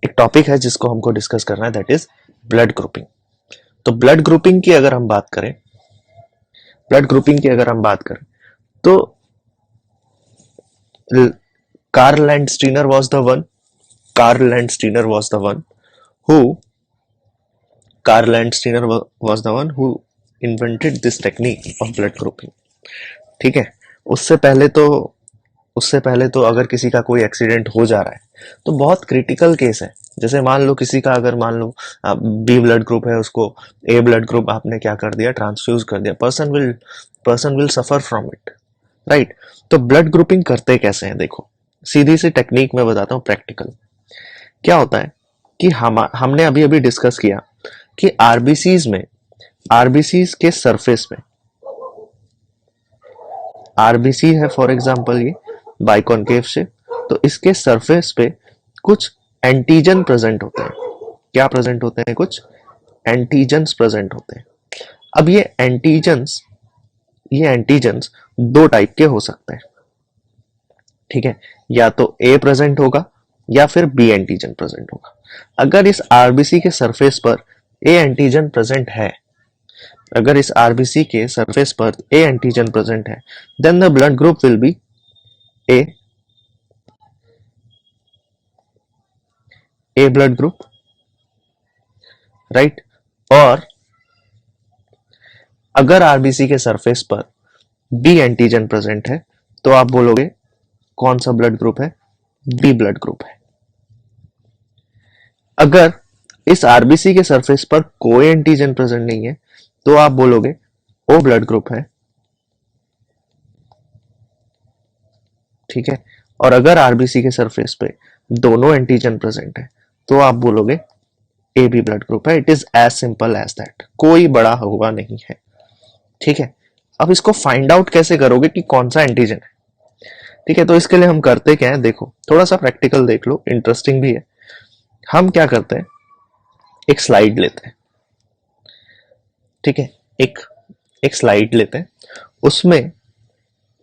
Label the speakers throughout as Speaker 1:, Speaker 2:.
Speaker 1: एक टॉपिक है जिसको हमको डिस्कस करना है, दैट इज ब्लड ग्रुपिंग। तो ब्लड ग्रुपिंग की अगर हम बात करें, तो Karl Landsteiner was the one Karl Landsteiner was the one who Karl Landsteiner was the one who invented this technique of blood grouping. ठीक है। उससे पहले तो उससे पहले तो अगर किसी का कोई एक्सीडेंट हो जा रहा है तो बहुत क्रिटिकल केस है। जैसे मान लो किसी का, अगर मान लो बी ब्लड ग्रुप है, उसको ए ब्लड ग्रुप आपने क्या कर दिया, ट्रांसफ्यूज कर दिया, person will suffer from it, right. तो ब्लड ग्रुपिंग करते कैसे हैं, देखो सीधी सी टेक्निक में बताता हूँ, प्रैक्टिकल। क्या होता है कि हमने अभी अभी डिस्कस किया कि आरबीसीज के सरफेस में, आरबीसी है फॉर एग्जांपल ये बाइकॉनकेव शेप, तो इसके सरफेस पे कुछ एंटीजन प्रेजेंट होते हैं। क्या प्रेजेंट होते हैं? कुछ एंटीजन्स प्रेजेंट होते हैं। अब ये एंटीजन्स दो टाइप के हो सकते हैं, ठीक है। या तो ए प्रेजेंट होगा या फिर बी एंटीजन प्रेजेंट होगा। अगर इस आरबीसी के सरफेस पर ए एंटीजन प्रेजेंट है, अगर इस आरबीसी के सरफेस पर ए एंटीजन प्रेजेंट है, then the blood group will be A A blood group, right. और अगर आरबीसी के सरफेस पर बी एंटीजन प्रेजेंट है तो आप बोलोगे कौन सा ब्लड ग्रुप है? बी ब्लड ग्रुप है। अगर इस आरबीसी के सरफेस पर कोई एंटीजन प्रेजेंट नहीं है तो आप बोलोगे ओ ब्लड ग्रुप है, ठीक है। और अगर आरबीसी के सरफेस पे दोनों एंटीजन प्रेजेंट है तो आप बोलोगे ए बी ब्लड ग्रुप है। It is as simple as that, कोई बड़ा हुआ नहीं है, ठीक है। अब इसको फाइंड आउट कैसे करोगे कि कौन सा एंटीजन है? ठीक है, तो इसके लिए हम करते क्या है, देखो थोड़ा सा प्रैक्टिकल देख लो, इंटरेस्टिंग भी है। हम क्या करते हैं, एक स्लाइड लेते हैं, ठीक है। एक एक स्लाइड लेते हैं, उसमें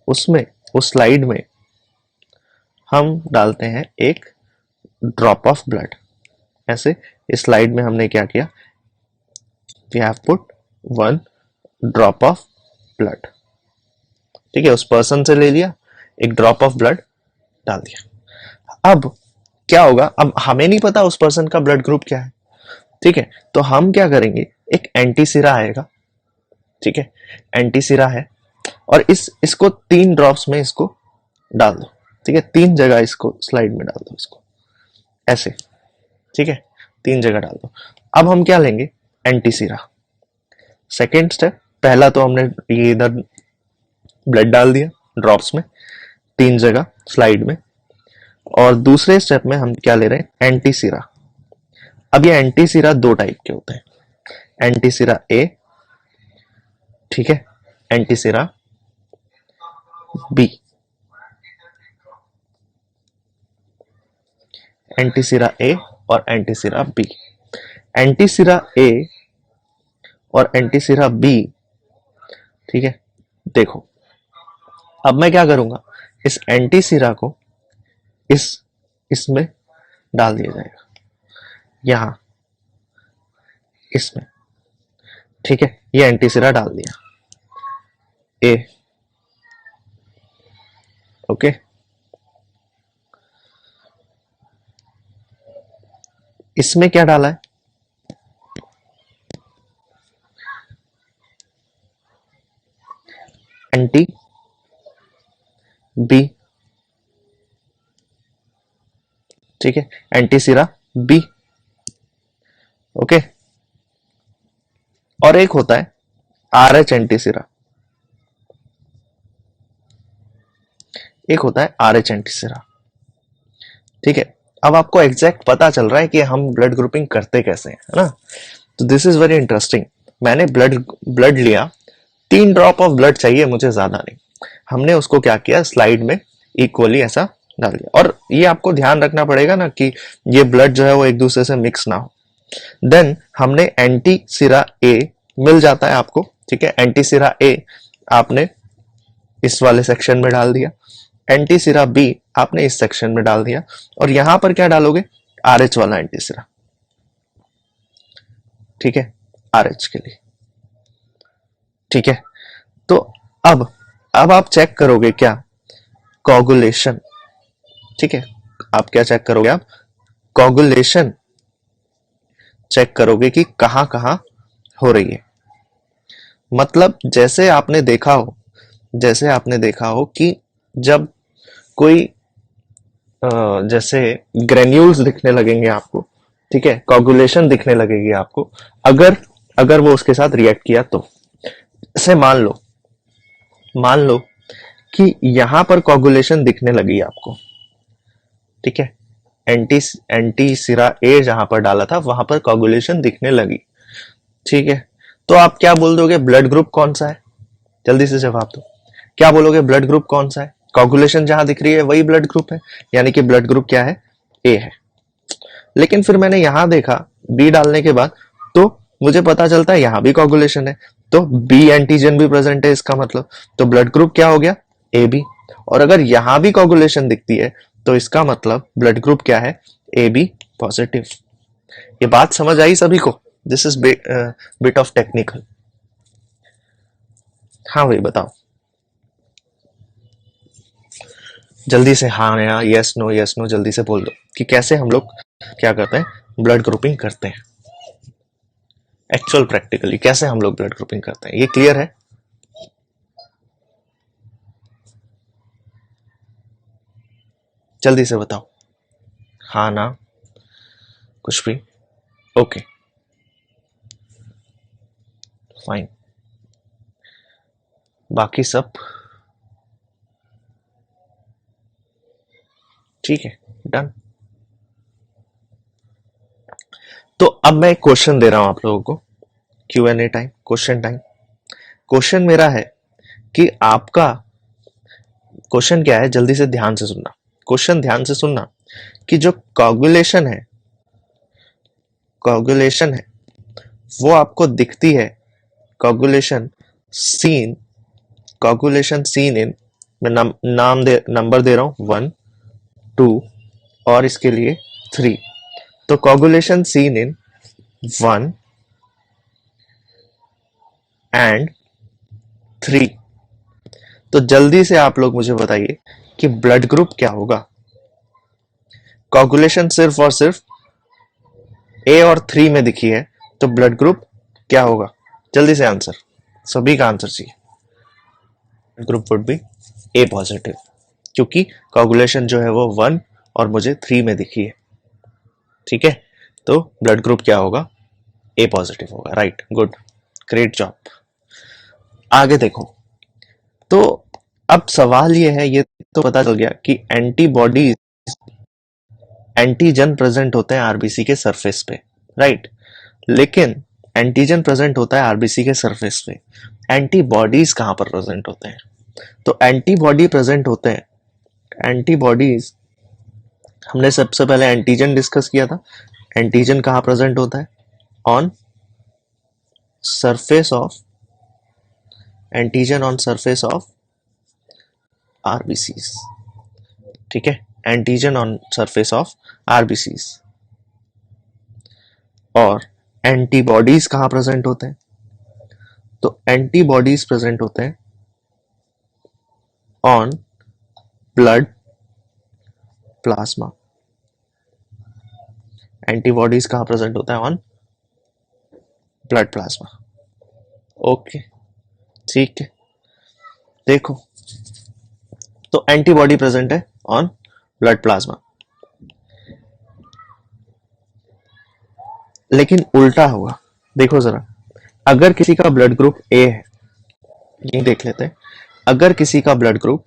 Speaker 1: उसमें उस स्लाइड में हम डालते हैं एक ड्रॉप ऑफ ब्लड। ऐसे इस स्लाइड में हमने क्या किया, we have put one drop of blood, ठीक है। उस पर्सन से ले लिया, एक ड्रॉप ऑफ ब्लड डाल दिया। अब क्या होगा, अब हमें नहीं पता उस पर्सन का ब्लड ग्रुप क्या है, ठीक है। तो हम क्या करेंगे, एक एंटी सिरा आएगा, ठीक है। एंटी सिरा है और इसको 3 ड्रॉप्स में इसको डाल दो, ठीक है। 3 जगह इसको स्लाइड में डाल दो, इसको ऐसे, ठीक है। 3 जगह डाल दो। अब हम क्या लेंगे, एंटी सिरा। सेकेंड स्टेप, पहला तो हमने ये इधर ब्लड डाल दिया ड्रॉप्स में 3 जगह स्लाइड में, और दूसरे स्टेप में हम क्या ले रहे हैं, एंटी सिरा। अब ये एंटी सिरा 2 टाइप के होते हैं, एंटी सिरा ए, ठीक है, एंटी सिरा बी। एंटी सिरा ए और एंटी सिरा बी। एंटी सिरा ए और एंटी सिरा बी, ठीक है। देखो अब मैं क्या करूंगा, इस एंटी सिरा को इस इसमें डाल दिया जाएगा, यहां इसमें, ठीक है। ये एंटी सिरा डाल दिया ए, ओके। इसमें क्या डाला है, एंटी बी, ठीक है, एंटी सिरा बी, ओके। और एक होता है आर एच एंटी सिरा, एक होता है आर एच एंटी सिरा, ठीक है। अब आपको एग्जैक्ट पता चल रहा है कि हम ब्लड ग्रुपिंग करते कैसे हैं, है ना। तो दिस इज वेरी इंटरेस्टिंग। मैंने ब्लड ब्लड लिया, 3 ड्रॉप ऑफ ब्लड चाहिए मुझे, ज्यादा नहीं। हमने उसको क्या किया, स्लाइड में इक्वली ऐसा डाल दिया। और ये आपको ध्यान रखना पड़ेगा ना कि ये ब्लड जो है वो एक दूसरे से मिक्स ना हो। देन हमने एंटी सिरा ए मिल जाता है आपको, ठीक है। एंटी सिरा ए आपने इस वाले सेक्शन में डाल दिया, एंटी सिरा बी आपने इस सेक्शन में डाल दिया, और यहां पर क्या डालोगे, RH वाला एंटीसिरा, ठीक है, RH के लिए, ठीक है। तो अब आप चेक करोगे क्या, कोगुलेशन, ठीक है, आप क्या चेक करोगे, आप कोगुलेशन चेक करोगे कि कहां कहां हो रही है। मतलब जैसे आपने देखा हो कि जब कोई जैसे ग्रेन्यूल्स दिखने लगेंगे आपको, ठीक है, कोगुलेशन दिखने लगेगी आपको, अगर अगर वो उसके साथ रिएक्ट किया तो। जैसे मान लो कि यहां पर कोगुलेशन दिखने लगी आपको, ठीक है, एंटी एंटी सिरा ए जहां पर डाला था वहां पर कोगुलेशन दिखने लगी, ठीक है। तो आप क्या बोल दोगे, ब्लड ग्रुप कौन सा है, जल्दी से जवाब दो, क्या बोलोगे, ब्लड ग्रुप कौन सा है, कोगुलेशन जहां दिख रही है वही ब्लड ग्रुप है, यानी कि ब्लड ग्रुप क्या है, ए है। लेकिन फिर मैंने यहां देखा बी डालने के बाद, तो मुझे पता चलता है यहां भी कोगुलेशन है, तो बी एंटीजन भी प्रेजेंट है, इसका मतलब तो ब्लड ग्रुप क्या हो गया, ए बी। और अगर यहां भी कोगुलेशन दिखती है तो इसका मतलब ब्लड ग्रुप क्या है, ए बी पॉजिटिव। ये बात समझ आई सभी को, this is bit of technical. हाँ भाई बताओ, जल्दी से हाँ या यस नो जल्दी से बोल दो कि कैसे हम लोग क्या करते हैं, ब्लड ग्रुपिंग करते हैं, एक्चुअल प्रैक्टिकली कैसे हम लोग ब्लड ग्रुपिंग करते हैं, ये क्लियर है। जल्दी से बताओ, हाँ ना, कुछ भी, ओके फाइन, बाकी सब ठीक है, डन। तो अब मैं एक क्वेश्चन दे रहा हूं आप लोगों को, Q&A time, question time. Question मेरा है कि आपका क्वेश्चन क्या है, जल्दी से ध्यान से सुनना, क्वेश्चन ध्यान से सुनना, कि जो कोगुलेशन है वो आपको दिखती है, कोगुलेशन सीन इन, मैं नंबर दे रहा हूं 1 2 और इसके लिए 3। तो कोगुलेशन सीन इन 1 एंड 3। तो जल्दी से आप लोग मुझे बताइए कि ब्लड ग्रुप क्या होगा। कोगुलेशन सिर्फ और सिर्फ ए और 3 में दिखी है, तो ब्लड ग्रुप क्या होगा, जल्दी से आंसर, सभी का आंसर चाहिए। Group would be A positive, क्योंकि कोगुलेशन जो है वो 1 और मुझे 3 में दिखी है, ठीक है। तो ब्लड ग्रुप क्या होगा, ए पॉजिटिव होगा, राइट, गुड, ग्रेट जॉब। आगे देखो, तो अब सवाल ये है, ये तो पता चल गया कि एंटीजन प्रेजेंट होते हैं आरबीसी के सरफेस पे, राइट। लेकिन एंटीजन प्रेजेंट होता है आरबीसी के सरफेस पे, एंटीबॉडीज कहां पर प्रेजेंट होते हैं, तो एंटीबॉडी प्रेजेंट होते हैं, एंटीबॉडीज, हमने सबसे पहले एंटीजन डिस्कस किया था, एंटीजन कहां प्रेजेंट होता है, on surface of, antigen on surface of RBCs, ठीक है, antigen on surface of RBCs. और एंटीबॉडीज कहां प्रेजेंट होते हैं, तो एंटीबॉडीज प्रेजेंट होते हैं ऑन ब्लड प्लाज्मा, एंटीबॉडीज कहां प्रेजेंट होता है, ऑन ब्लड प्लाज्मा, ओके, ठीक है। देखो, तो एंटीबॉडी प्रेजेंट है ऑन ब्लड प्लाज्मा, लेकिन उल्टा होगा, देखो जरा, अगर किसी का ब्लड ग्रुप ए है, ये देख लेते हैं, अगर किसी का ब्लड ग्रुप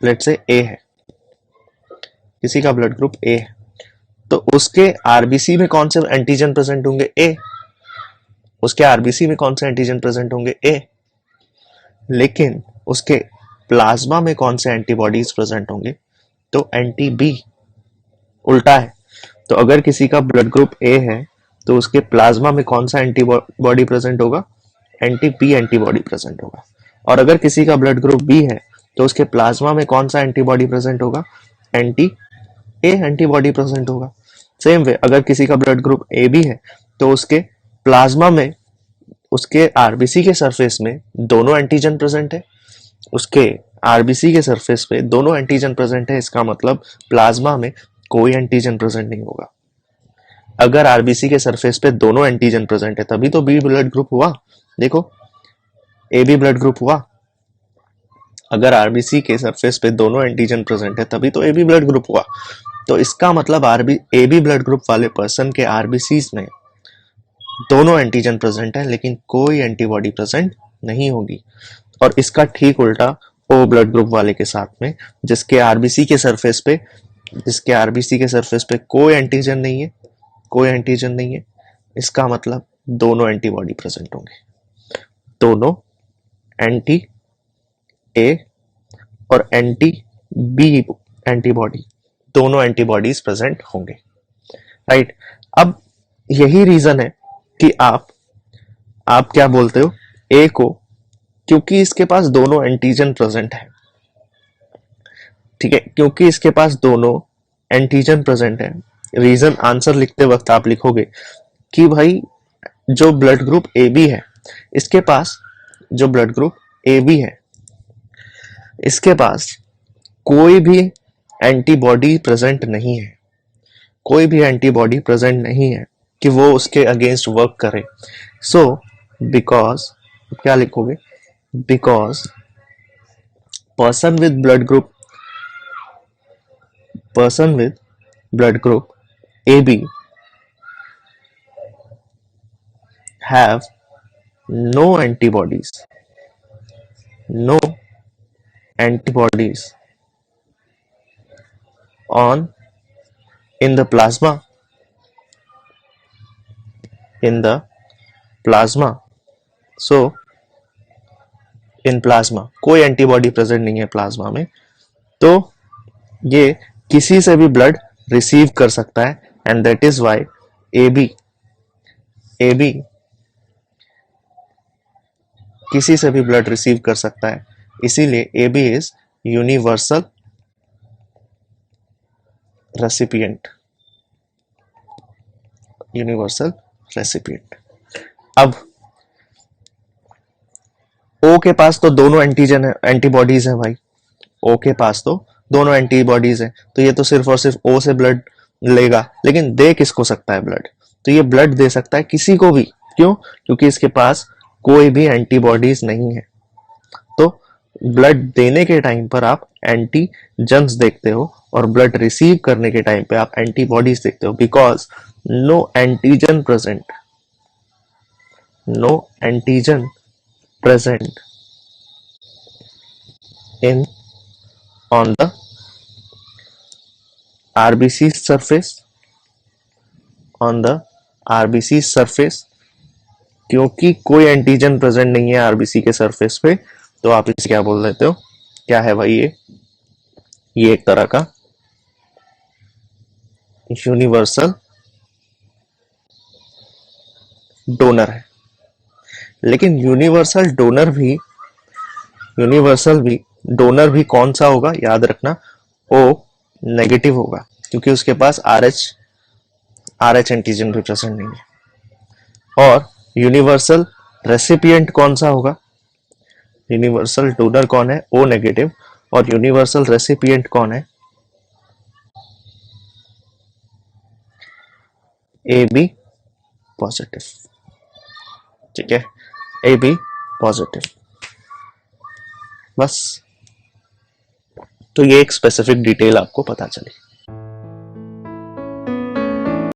Speaker 1: लेट से ए है, किसी का ब्लड ग्रुप ए है, तो उसके आरबीसी में कौन से एंटीजन प्रेजेंट होंगे, ए, उसके आरबीसी में कौन से एंटीजन प्रेजेंट होंगे, ए, लेकिन उसके प्लाज्मा में कौन से एंटीबॉडीज प्रेजेंट होंगे, तो एंटी बी, उल्टा है। तो अगर किसी का ब्लड ग्रुप ए है तो उसके प्लाज्मा में कौन सा एंटीबॉडी प्रेजेंट होगा, एंटी बी एंटीबॉडी प्रेजेंट होगा। और अगर किसी का ब्लड ग्रुप बी है तो उसके प्लाज्मा में कौन सा एंटीबॉडी प्रेजेंट होगा, एंटी ए एंटीबॉडी प्रेजेंट होगा। सेम वे अगर किसी का ब्लड ग्रुप ए बी है तो उसके प्लाज्मा में, उसके आरबीसी के सरफेस में दोनों एंटीजन प्रेजेंट है, उसके आरबीसी के सरफेस पे दोनों एंटीजन प्रेजेंट है, इसका मतलब प्लाज्मा में कोई एंटीजन प्रेजेंट नहीं होगा। अगर आरबीसी के सरफेस पे दोनों एंटीजन प्रेजेंट है तभी तो बी ब्लड ग्रुप हुआ, देखो ए बी ब्लड ग्रुप हुआ। अगर आरबीसी के सरफेस पे दोनों एंटीजन प्रेजेंट है तभी तो ए बी ब्लड ग्रुप हुआ। तो इसका मतलब ए बी ब्लड ग्रुप वाले पर्सन के आरबीसीज में दोनों एंटीजन प्रेजेंट है लेकिन कोई एंटीबॉडी प्रेजेंट नहीं होगी। और इसका ठीक उल्टा ओ ब्लड ग्रुप वाले के साथ में, जिसके आरबीसी के सरफेस पे कोई एंटीजन नहीं है, कोई एंटीजन नहीं है, इसका मतलब दोनों एंटीबॉडी प्रेजेंट होंगे, दोनों एंटी ए और एंटी बी एंटीबॉडी, दोनों एंटीबॉडीज प्रेजेंट होंगे, राइट। अब यही रीजन है कि आप क्या बोलते हो ए को, क्योंकि इसके पास दोनों एंटीजन प्रेजेंट है, ठीक है, क्योंकि इसके पास दोनों एंटीजन प्रेजेंट है। रीजन आंसर लिखते वक्त आप लिखोगे कि भाई जो ब्लड ग्रुप ए बी है, इसके पास जो ब्लड ग्रुप ए बी है, इसके पास कोई भी एंटीबॉडी प्रेजेंट नहीं है, कोई भी एंटीबॉडी प्रेजेंट नहीं है कि वो उसके अगेंस्ट वर्क करे। सो बिकॉज, क्या लिखोगे, because person with blood group AB have no antibodies on in the plasma so in plasma कोई एंटीबॉडी प्रेजेंट नहीं है प्लाज्मा में, तो ये किसी से भी ब्लड रिसीव कर सकता है and that is why A B किसी से भी ब्लड रिसीव कर सकता है, इसीलिए A B is universal recipient. अब ओ के पास तो दोनों एंटीबॉडीज है भाई, ओ के पास तो दोनों एंटीबॉडीज है, तो ये तो सिर्फ और सिर्फ ओ से ब्लड लेगा, लेकिन दे किसको सकता है ब्लड, तो ये ब्लड दे सकता है किसी को भी। क्यों? क्योंकि इसके पास कोई भी एंटीबॉडीज नहीं है। तो ब्लड देने के टाइम पर आप एंटीजन्स देखते हो और ब्लड रिसीव करने के टाइम पे आप एंटीबॉडीज देखते हो, because no antigen present in on the RBC surface, क्योंकि कोई एंटीजन प्रेजेंट नहीं है आरबीसी के सरफेस पे, तो आप इसे क्या बोल देते हो, क्या है भाई ये एक तरह का यूनिवर्सल डोनर है। लेकिन यूनिवर्सल डोनर भी कौन सा होगा, याद रखना, ओ नेगेटिव होगा, क्योंकि उसके पास आर एच एंटीजन भी प्रेजेंट नहीं है। और यूनिवर्सल रेसिपिएंट कौन सा होगा, यूनिवर्सल डोनर कौन है, ओ नेगेटिव, और यूनिवर्सल रेसिपिएंट कौन है, ए बी पॉजिटिव, ठीक है, ए बी पॉजिटिव। बस, तो ये एक स्पेसिफिक डिटेल आपको पता चली।